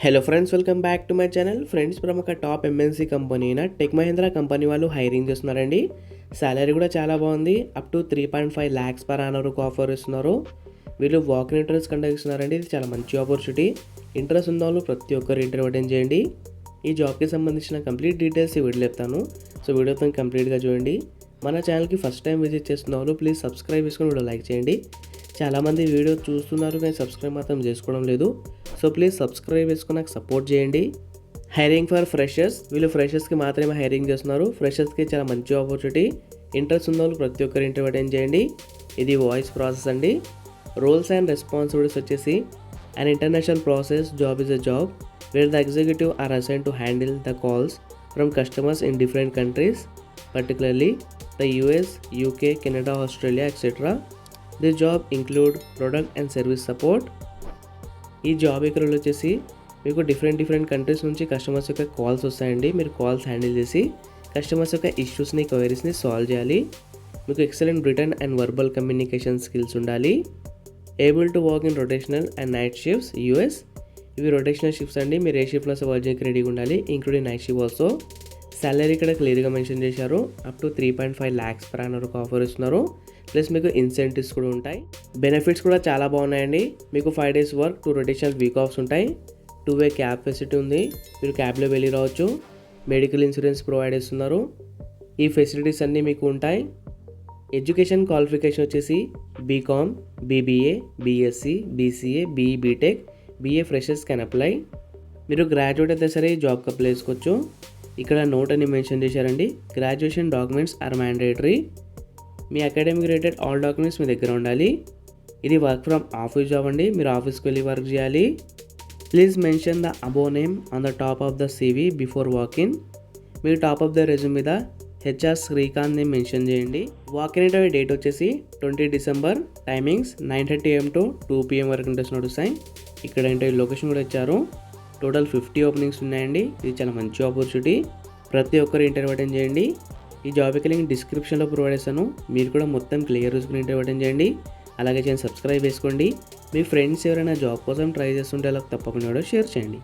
Hello friends, welcome back to my channel. Friends, ప్రముఖ top MNC company అయిన tech Mahindra company వాళ్ళు hiring చేస్తున్నారండి. Salary కూడా చాలా బాగుంది. Up to 3.5 lakhs per annum వరకు ఆఫర్ ఇస్తున్నారు. వీళ్ళు వాక్ ఇన్ ఇంటర్వ్యూస్ కండక్ట్ ఇస్తున్నారండి. ఇది చాలా మంచి ఆపర్చునిటీ. ఇంట్రెస్ట్ ఉన్న వాళ్ళు ప్రతి ఒక్కరు ఇంటర్వ్యూ అటెండ్ చేయండి. ఈ జాబ్కి సంబంధించిన కంప్లీట్ డీటెయిల్స్ ఈ వీడియో చెప్తాను. సో వీడియోతో కంప్లీట్గా చూడండి. మన ఛానల్కి ఫస్ట్ టైం విజిట్ చేస్తున్న వాళ్ళు ప్లీజ్ సబ్స్క్రైబ్ చేసుకొని వీడియో లైక్ చేయండి. చాలామంది వీడియో చూస్తున్నారు కానీ సబ్స్క్రైబ్ మాత్రం చేసుకోవడం లేదు. సో ప్లీజ్ సబ్స్క్రైబ్ చేసుకుని నాకు సపోర్ట్ చేయండి. Hiring for freshers. వీళ్ళు ఫ్రెషర్స్కి మాత్రమే హైరింగ్ చేస్తున్నారు. ఫ్రెషర్స్కి చాలా మంచి ఆపర్చునిటీ. ఇంట్రెస్ట్ ఉన్న వాళ్ళు ప్రతి ఒక్కరు ఇంటర్వ్యూ అటెండ్ చేయండి. ఇది వాయిస్ ప్రాసెస్ అండి. రోల్స్ అండ్ రెస్పాన్సిబిలిటీస్ వచ్చేసి an international process job is a job where the executive are assigned to handle the calls from customers in different countries, particularly the US, UK, Canada, Australia, etc. This job include product and service support. ఈ job ఇక్కడ వచ్చేసి మీకు different countries నుంచి customers యొక్క calls వస్తాయండి. మీరు calls handle చేసి customers యొక్క ఇష్యూస్ని, క్వైరీస్ని సాల్వ్ చేయాలి. మీకు excellent written and verbal communication skills ఉండాలి. Able to work in rotational and night shifts US. ఇవి రొటేషనల్ షిఫ్ట్స్ అండి. మీరు ఏ షిఫ్ట్లో వర్క్ చేయడానికి రెడీగా ఉండాలి, including night shift also. Salary ఇక్కడ క్లియర్గా మెన్షన్ చేశారు. Up to 3.5 lakhs per annum వరకు ఆఫర్ ఇస్తున్నారు. ప్లస్ మీకు ఇన్సెంటివ్స్ కూడా ఉంటాయి. బెనిఫిట్స్ కూడా చాలా బాగున్నాయండి. మీకు 5 days వర్క్, 2 రొటేషనల్ వీక్ ఆఫ్స్ ఉంటాయి. 2-way క్యాబ్ ఫెసిలిటీ ఉంది. మీరు క్యాబ్లో వెళ్ళి రావచ్చు. మెడికల్ ఇన్సూరెన్స్ ప్రొవైడ్ చేస్తున్నారు. ఈ ఫెసిలిటీస్ అన్నీ మీకు ఉంటాయి. ఎడ్యుకేషన్ క్వాలిఫికేషన్ వచ్చేసి BCom, BBA, BSc, BCA, BE, BTech, BA freshers can apply. మీరు గ్రాడ్యుయేట్ అయితే సరే జాబ్కి అప్లై చేసుకోవచ్చు. ఇక్కడ నోట్ అని మెన్షన్ చేశారండి. Graduation documents are mandatory. మీ అకాడమిక్ రిలేటెడ్ ఆల్ డాక్యుమెంట్స్ మీ దగ్గర ఉండాలి. ఇది వర్క్ ఫ్రమ్ ఆఫీస్ జాబ్ అండి. మీరు ఆఫీస్కి వెళ్ళి వర్క్ చేయాలి. Please mention the above name on the top of the CV before walk in. మీరు టాప్ ఆఫ్ ద రెజ్యూమ్ మీద హెచ్ఆర్ శ్రీకాంత్ని మెన్షన్ చేయండి. వాకిన్ ఇంటర్వ్యూ డేట్ వచ్చేసి 20 December. Timings 9:30 AM to 2 PM వరకు ఇంట్రెస్ట్ నడుస్తాయి. ఇక్కడ ఇంటర్వ్యూ లొకేషన్ కూడా ఇచ్చారు. టోటల్ 50 ఓపెనింగ్స్ ఉన్నాయండి. ఇది చాలా మంచి ఆపర్చునిటీ. ప్రతి ఒక్కరు ఇంటర్వ్యూ అటెండ్ చేయండి. ఈ జాబ్కి లింక్ డిస్క్రిప్షన్లో ప్రొవైడ్ చేస్తాను. మీరు కూడా మొత్తం క్లియర్ చూసుకుని ఇంటర్వ్యూ అటెండ్ చేయండి. అలాగే సబ్స్క్రైబ్ చేసుకోండి. మీ ఫ్రెండ్స్ ఎవరైనా జాబ్ కోసం ట్రై చేస్తుంటే వాళ్ళకి తప్పకుండా షేర్ చేయండి.